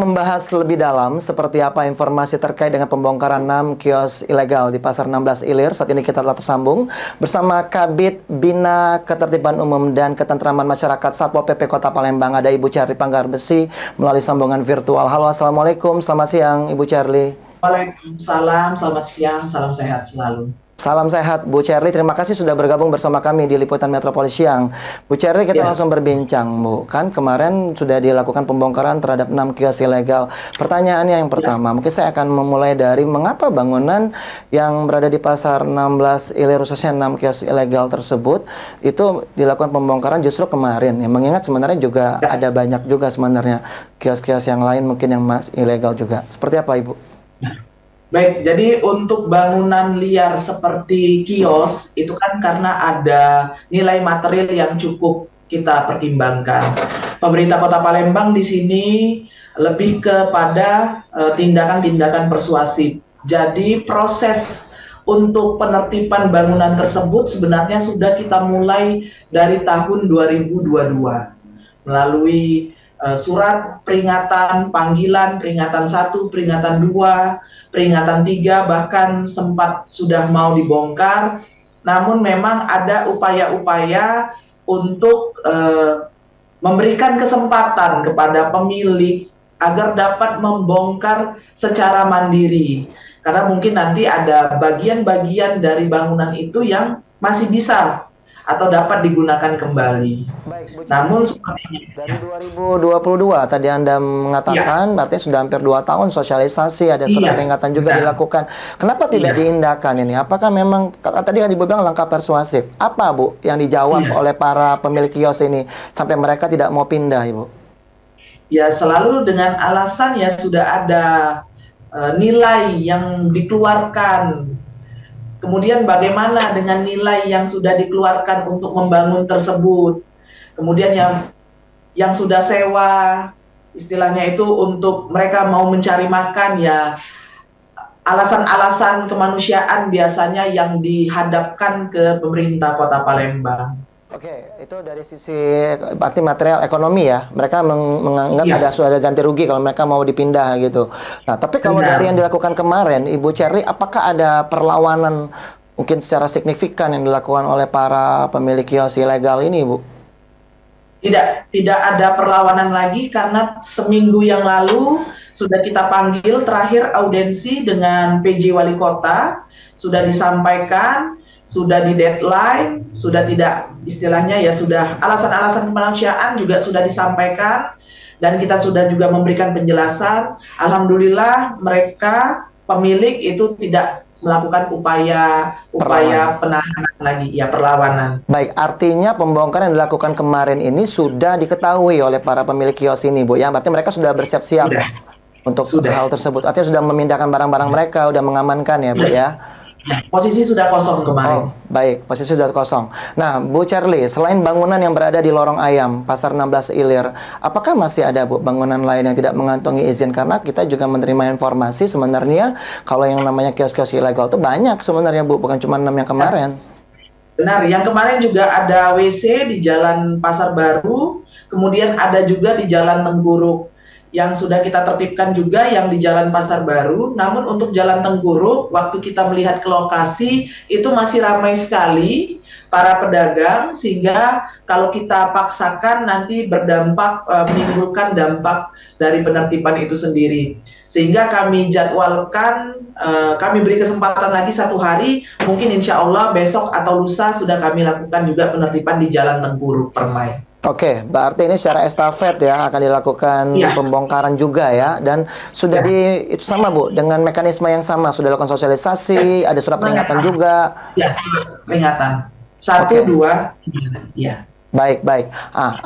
Membahas lebih dalam seperti apa informasi terkait dengan pembongkaran 6 kios ilegal di Pasar 16 Ilir. Saat ini kita telah tersambung bersama Kabid Bina Ketertiban Umum dan Ketentraman Masyarakat Satpol PP Kota Palembang. Ada Ibu Charlie Panggarebesi melalui sambungan virtual. Halo, Assalamualaikum, selamat siang Ibu Charlie. Waalaikumsalam, selamat siang, salam sehat selalu. Salam sehat Bu Charlie, terima kasih sudah bergabung bersama kami di Liputan Metropolis Siang. Bu Charlie, kita langsung berbincang Bu. Kan kemarin sudah dilakukan pembongkaran terhadap 6 kios ilegal. Pertanyaannya yang pertama, mungkin saya akan memulai dari mengapa bangunan yang berada di Pasar 16 Ilir, khususnya 6 kios ilegal tersebut, itu dilakukan pembongkaran justru kemarin. Ya, mengingat sebenarnya juga ada banyak juga sebenarnya kios-kios yang lain mungkin yang masih ilegal juga. Seperti apa Ibu? Baik, jadi untuk bangunan liar seperti kios itu kan karena ada nilai material yang cukup kita pertimbangkan. Pemerintah Kota Palembang di sini lebih kepada tindakan-tindakan persuasif. Jadi proses untuk penertiban bangunan tersebut sebenarnya sudah kita mulai dari tahun 2022 melalui surat peringatan, panggilan, peringatan 1, peringatan 2, peringatan 3, bahkan sempat sudah mau dibongkar. Namun memang ada upaya-upaya untuk memberikan kesempatan kepada pemilik agar dapat membongkar secara mandiri. Karena mungkin nanti ada bagian-bagian dari bangunan itu yang masih bisa atau dapat digunakan kembali. Baik, Bu, namun seperti dari 2022 tadi Anda mengatakan artinya sudah hampir 2 tahun sosialisasi, ada surat peringatan juga dilakukan. Kenapa tidak diindahkan ini? Apakah memang tadi kan Ibu bilang langkah persuasif? Apa Bu yang dijawab oleh para pemilik kios ini sampai mereka tidak mau pindah, Ibu? Ya, selalu dengan alasan ya sudah ada nilai yang dikeluarkan. Kemudian bagaimana dengan nilai yang sudah dikeluarkan untuk membangun tersebut? Kemudian yang sudah sewa, istilahnya itu untuk mereka mau mencari makan ya, alasan-alasan kemanusiaan biasanya yang dihadapkan ke pemerintah Kota Palembang. Oke, itu dari sisi arti material ekonomi ya. Mereka menganggap sudah ada ganti rugi kalau mereka mau dipindah gitu. Nah, tapi kalau dari yang dilakukan kemarin, Ibu Charlie, apakah ada perlawanan mungkin secara signifikan yang dilakukan oleh para pemilik kios ilegal ini, Bu? Tidak ada perlawanan lagi karena seminggu yang lalu sudah kita panggil terakhir audensi dengan PJ Wali Kota, sudah disampaikan, sudah di deadline, sudah tidak istilahnya ya sudah alasan-alasan kemanusiaan juga sudah disampaikan dan kita sudah juga memberikan penjelasan. Alhamdulillah mereka pemilik itu tidak melakukan upaya penahanan lagi, ya perlawanan. Baik, artinya pembongkaran yang dilakukan kemarin ini sudah diketahui oleh para pemilik kios ini, Bu. Ya, berarti mereka sudah bersiap-siap untuk hal tersebut. Artinya sudah memindahkan barang-barang mereka, sudah mengamankan ya, Bu ya. Posisi sudah kosong kemarin. Oh, baik, posisi sudah kosong. Nah, Bu Charlie, selain bangunan yang berada di Lorong Ayam, Pasar 16 Ilir, apakah masih ada Bu bangunan lain yang tidak mengantongi izin? Karena kita juga menerima informasi sebenarnya kalau yang namanya kios-kios ilegal itu banyak sebenarnya Bu, bukan cuma 6 yang kemarin. Benar, yang kemarin juga ada WC di Jalan Pasar Baru, kemudian ada juga di Jalan Tengguruk. Yang sudah kita tertibkan juga yang di Jalan Pasar Baru. Namun untuk Jalan Tengguruk, waktu kita melihat ke lokasi, itu masih ramai sekali para pedagang, sehingga kalau kita paksakan nanti berdampak, menimbulkan dampak dari penertiban itu sendiri. Sehingga kami jadwalkan, kami beri kesempatan lagi 1 hari, mungkin insya Allah besok atau lusa sudah kami lakukan juga penertiban di Jalan Tengguruk Permai. Oke, berarti ini secara estafet ya akan dilakukan pembongkaran juga ya, dan sudah itu sama Bu dengan mekanisme yang sama, sudah dilakukan sosialisasi, ada surat peringatan juga. Ya, surat peringatan 1, 2, ya. Baik, baik.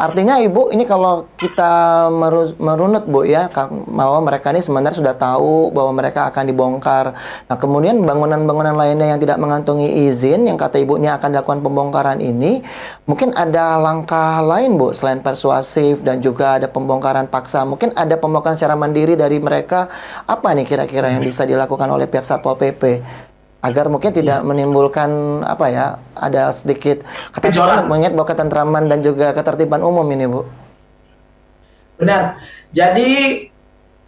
Artinya Ibu, ini kalau kita merunut Bu ya, bahwa mereka ini sebenarnya sudah tahu bahwa mereka akan dibongkar. Nah, kemudian bangunan-bangunan lainnya yang tidak mengantongi izin, yang kata Ibu ini akan dilakukan pembongkaran ini, mungkin ada langkah lain Bu, selain persuasif dan juga ada pembongkaran paksa. Mungkin ada pembongkaran secara mandiri dari mereka. Apa nih kira-kira yang bisa dilakukan oleh pihak Satpol PP? Agar mungkin tidak menimbulkan apa ya, ada sedikit ketentraman, mengingat bahwa ketentraman dan juga ketertiban umum ini Bu. Benar. Jadi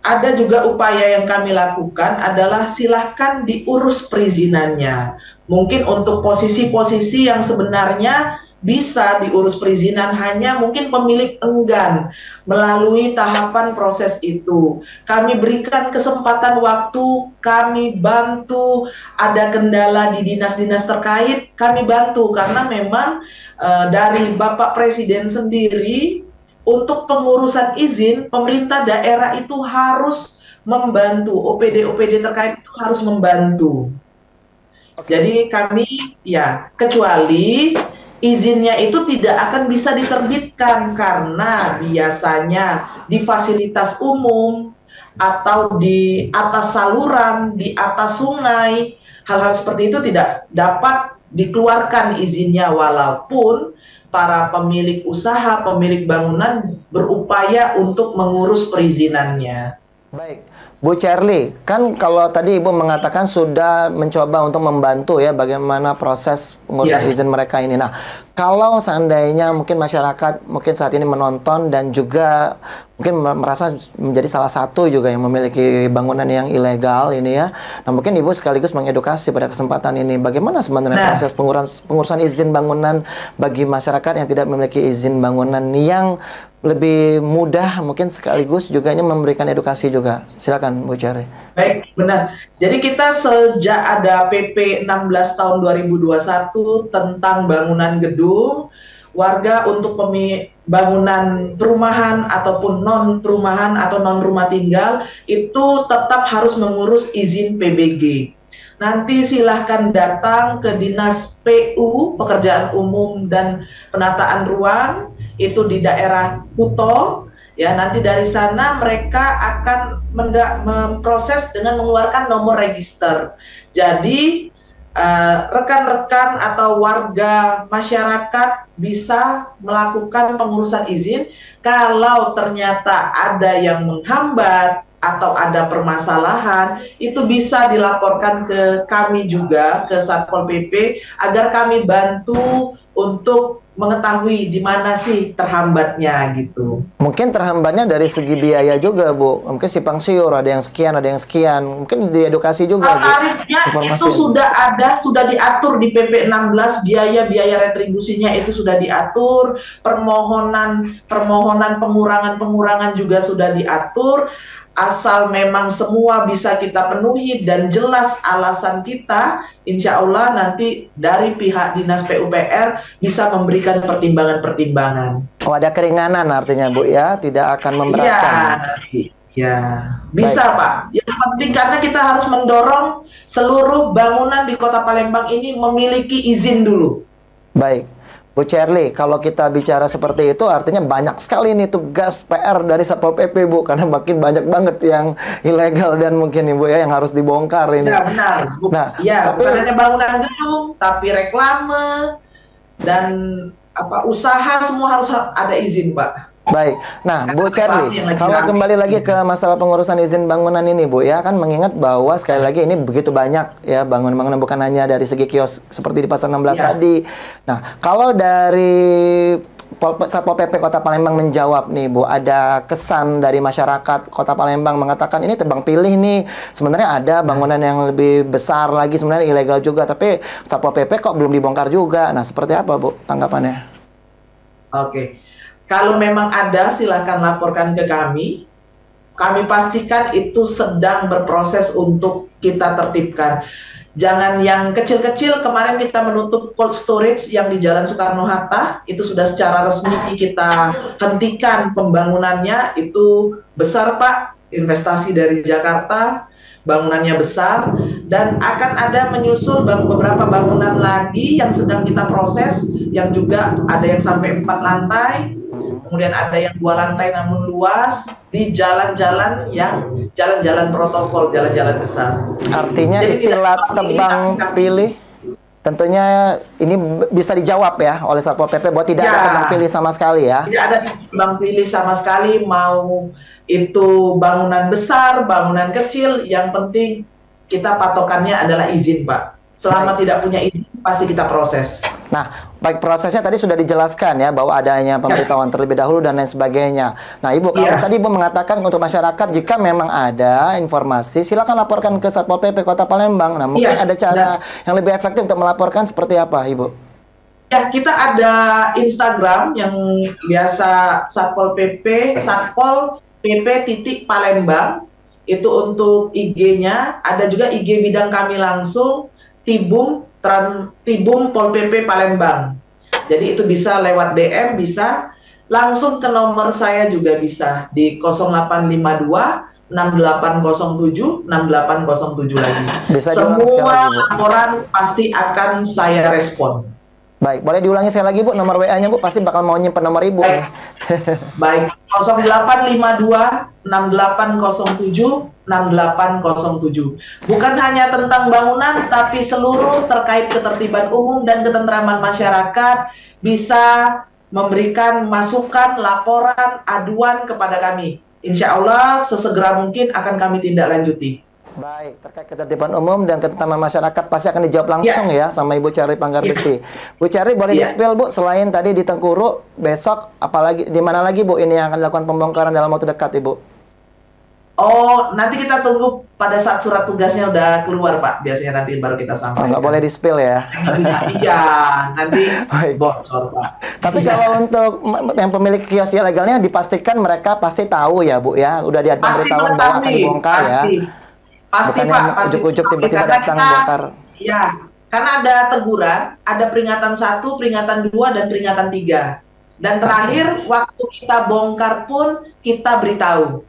ada juga upaya yang kami lakukan adalah silahkan diurus perizinannya. Mungkin untuk posisi-posisi yang sebenarnya bisa diurus perizinan, hanya mungkin pemilik enggan melalui tahapan proses itu. Kami berikan kesempatan waktu, kami bantu, ada kendala di dinas-dinas terkait, kami bantu karena memang dari Bapak Presiden sendiri untuk pengurusan izin, pemerintah daerah itu harus membantu, OPD-OPD terkait itu harus membantu. Jadi kami ya, kecuali izinnya itu tidak akan bisa diterbitkan karena biasanya di fasilitas umum atau di atas saluran, di atas sungai, hal-hal seperti itu tidak dapat dikeluarkan izinnya, walaupun para pemilik usaha, pemilik bangunan berupaya untuk mengurus perizinannya. Baik, Bu Cherly, kan kalau tadi Ibu mengatakan sudah mencoba untuk membantu ya bagaimana proses pengurusan izin mereka ini. Nah, kalau seandainya mungkin masyarakat mungkin saat ini menonton dan juga mungkin merasa menjadi salah satu juga yang memiliki bangunan yang ilegal ini ya. Nah, mungkin Ibu sekaligus mengedukasi pada kesempatan ini bagaimana sebenarnya proses pengurusan izin bangunan bagi masyarakat yang tidak memiliki izin bangunan yang lebih mudah, mungkin sekaligus juga ini memberikan edukasi juga. Silakan Bu Cherly. Baik, benar. Jadi kita sejak ada PP 16 tahun 2021 tentang bangunan gedung, warga untuk bangunan perumahan ataupun non perumahan atau non rumah tinggal itu tetap harus mengurus izin PBG. Nanti silahkan datang ke Dinas PU, Pekerjaan Umum dan Penataan Ruang, itu di daerah Kuto. Ya, nanti dari sana mereka akan memproses dengan mengeluarkan nomor register. Jadi rekan-rekan atau warga masyarakat bisa melakukan pengurusan izin. Kalau ternyata ada yang menghambat atau ada permasalahan, itu bisa dilaporkan ke kami juga, ke Satpol PP, agar kami bantu untuk mengetahui di mana sih terhambatnya gitu. Mungkin terhambatnya dari segi biaya juga, Bu. Mungkin simpang siur ada yang sekian, ada yang sekian. Mungkin diedukasi juga, Bu. Tarifnya itu sudah ada, sudah diatur di PP 16, biaya retribusinya itu sudah diatur, permohonan pengurangan juga sudah diatur. Asal memang semua bisa kita penuhi dan jelas alasan kita, insya Allah nanti dari pihak Dinas PUPR bisa memberikan pertimbangan-pertimbangan. Oh, ada keringanan artinya, Bu, ya? Tidak akan memberatkan. Ya, bisa. Baik, Pak. Yang penting karena kita harus mendorong seluruh bangunan di Kota Palembang ini memiliki izin dulu. Baik. Bu Cherly, kalau kita bicara seperti itu artinya banyak sekali nih tugas PR dari Satpol PP, Bu, karena makin banyak banget yang ilegal dan mungkin Ibu ya yang harus dibongkar ini. Ya, benar. Nah, ya, bukan hanya bangunan gedung, tapi reklame dan usaha semua harus ada izin, Pak. Baik. Nah, Bu Cherly, kalau kembali lagi ke masalah pengurusan izin bangunan ini, Bu, ya kan mengingat bahwa sekali lagi ini begitu banyak ya bangunan-bangunan, bukan hanya dari segi kios seperti di Pasar 16 tadi. Nah, kalau dari Satpol PP Kota Palembang menjawab nih, Bu, ada kesan dari masyarakat Kota Palembang mengatakan ini tebang pilih nih, sebenarnya ada bangunan yang lebih besar lagi sebenarnya ilegal juga, tapi Satpol PP kok belum dibongkar juga. Nah, seperti apa, Bu, tanggapannya? Oke. Kalau memang ada, silakan laporkan ke kami. Kami pastikan itu sedang berproses untuk kita tertibkan. Jangan yang kecil-kecil. Kemarin kita menutup cold storage yang di Jalan Soekarno-Hatta. Itu sudah secara resmi kita hentikan pembangunannya. Itu besar, Pak. Investasi dari Jakarta. Bangunannya besar. Dan akan ada menyusul beberapa bangunan lagi yang sedang kita proses. Yang juga ada yang sampai 4 lantai. Kemudian ada yang 2 lantai namun luas di jalan-jalan yang jalan-jalan protokol, jalan-jalan besar. Artinya jadi istilah tebang pilih tentunya ini bisa dijawab ya oleh Satpol PP bahwa tidak ada tebang pilih sama sekali ya. Tidak ada tebang pilih sama sekali, mau itu bangunan besar, bangunan kecil, yang penting kita patokannya adalah izin, Pak. Selama tidak punya izin pasti kita proses. Nah, baik prosesnya tadi sudah dijelaskan ya bahwa adanya pemberitahuan terlebih dahulu dan lain sebagainya. Nah, Ibu, kalau tadi Ibu mengatakan untuk masyarakat jika memang ada informasi silakan laporkan ke Satpol PP Kota Palembang. Nah, mungkin ada cara yang lebih efektif untuk melaporkan seperti apa, Ibu? Ya, kita ada Instagram yang biasa Satpol PP, Satpol PP titik Palembang. Itu untuk IG-nya, ada juga IG bidang kami langsung, Tibum Pol PP Palembang. Jadi itu bisa lewat DM, bisa langsung ke nomor saya juga bisa di 0852 6807 6807 lagi. Bisa semua laporan pasti akan saya respon. Baik, boleh diulangi sekali lagi Bu, nomor WA-nya Bu, pasti bakal mau nyimpen nomor Ibu nih. Baik, 0852 6807 6807. Bukan hanya tentang bangunan, tapi seluruh terkait ketertiban umum dan ketentraman masyarakat bisa memberikan masukan, laporan, aduan kepada kami. Insya Allah sesegera mungkin akan kami tindak lanjuti. Baik, terkait ketertiban umum dan ketentraman masyarakat pasti akan dijawab langsung ya sama Ibu Cherly Panggarbesi. Bu Cherly boleh di-spill Bu, selain tadi di Tengkuru, besok apalagi di mana lagi Bu ini yang akan dilakukan pembongkaran dalam waktu dekat Ibu? Oh, nanti kita tunggu pada saat surat tugasnya udah keluar Pak, biasanya nanti baru kita sampaikan. Oh, nggak boleh di-spill ya? Iya, nanti bocor Pak. Tapi kalau untuk yang pemilik kios ilegalnya dipastikan mereka pasti tahu ya Bu ya, udah ada pemberitahuan bahwa akan dibongkar ya. Pasti bukannya Pak, pasti. ujuk-ujuk tiba-tiba datang bongkar. Iya, karena ada teguran, ada peringatan 1, peringatan 2, dan peringatan 3. Dan terakhir, waktu kita bongkar pun kita beritahu.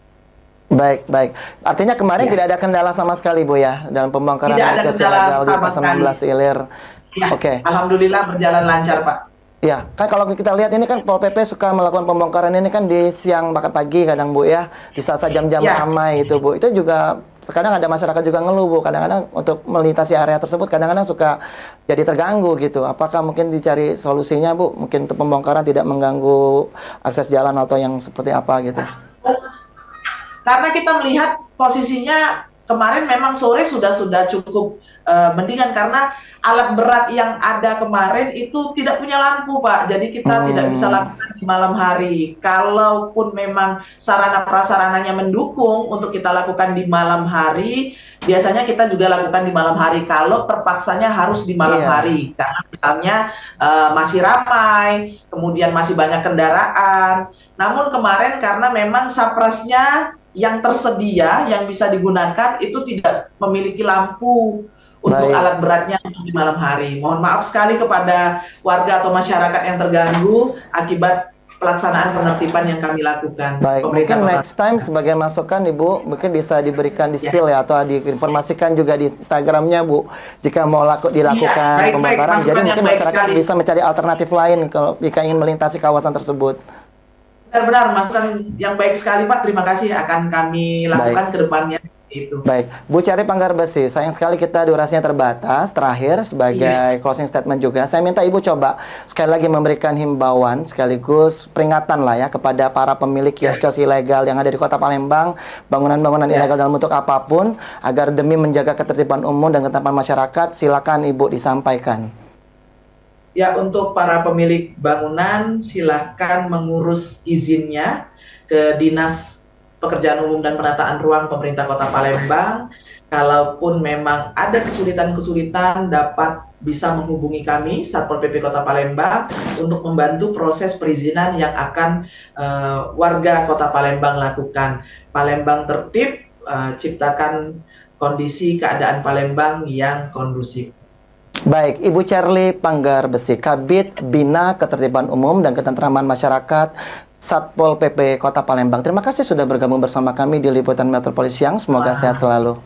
Baik, baik. Artinya kemarin tidak ada kendala sama sekali Bu ya dalam pembongkaran kios ilegal di Pasar 16 Ilir. Ya, Oke. Alhamdulillah berjalan lancar Pak. Ya, kan kalau kita lihat ini kan Pol PP suka melakukan pembongkaran ini kan di siang bahkan pagi kadang Bu ya, di saat jam-jam ramai itu Bu. Itu juga terkadang ada masyarakat juga ngeluh Bu, kadang-kadang untuk melintasi area tersebut kadang-kadang suka jadi terganggu gitu. Apakah mungkin dicari solusinya Bu? Mungkin untuk pembongkaran tidak mengganggu akses jalan atau yang seperti apa gitu? Karena kita melihat posisinya kemarin memang sore sudah cukup mendingan karena alat berat yang ada kemarin itu tidak punya lampu Pak, jadi kita tidak bisa lakukan di malam hari. Kalaupun memang sarana prasarananya mendukung untuk kita lakukan di malam hari, biasanya kita juga lakukan di malam hari kalau terpaksanya harus di malam hari karena misalnya masih ramai, kemudian masih banyak kendaraan. Namun kemarin karena memang saprasnya yang tersedia yang bisa digunakan itu tidak memiliki lampu untuk alat beratnya untuk di malam hari. Mohon maaf sekali kepada warga atau masyarakat yang terganggu akibat pelaksanaan penertiban yang kami lakukan. Baik, mungkin next time sebagai masukan Ibu mungkin bisa diberikan di spill ya atau diinformasikan juga di Instagramnya Bu jika mau dilakukan pembongkaran. Jadi mungkin masyarakat bisa mencari alternatif lain kalau jika ingin melintasi kawasan tersebut. Benar-benar masukan yang baik sekali Pak, terima kasih akan kami lakukan ke depannya. Itu. Baik, Bu Cherly Panggarbesi, sayang sekali kita durasinya terbatas. Terakhir sebagai closing statement juga, saya minta Ibu coba sekali lagi memberikan himbauan sekaligus peringatan lah ya kepada para pemilik kios-kios ilegal yang ada di Kota Palembang, bangunan-bangunan ilegal dalam bentuk apapun, agar demi menjaga ketertiban umum dan ketertiban masyarakat, silakan Ibu disampaikan. Ya, untuk para pemilik bangunan silakan mengurus izinnya ke Dinas Pekerjaan Umum dan Penataan Ruang Pemerintah Kota Palembang. Kalaupun memang ada kesulitan-kesulitan dapat bisa menghubungi kami Satpol PP Kota Palembang untuk membantu proses perizinan yang akan warga Kota Palembang lakukan. Palembang tertib, ciptakan kondisi keadaan Palembang yang kondusif. Baik, Ibu Cherly Panggarbesi, Kabid Bina Ketertiban Umum dan Ketentraman Masyarakat Satpol PP Kota Palembang. Terima kasih sudah bergabung bersama kami di Liputan Metropolis Siang. Semoga sehat selalu.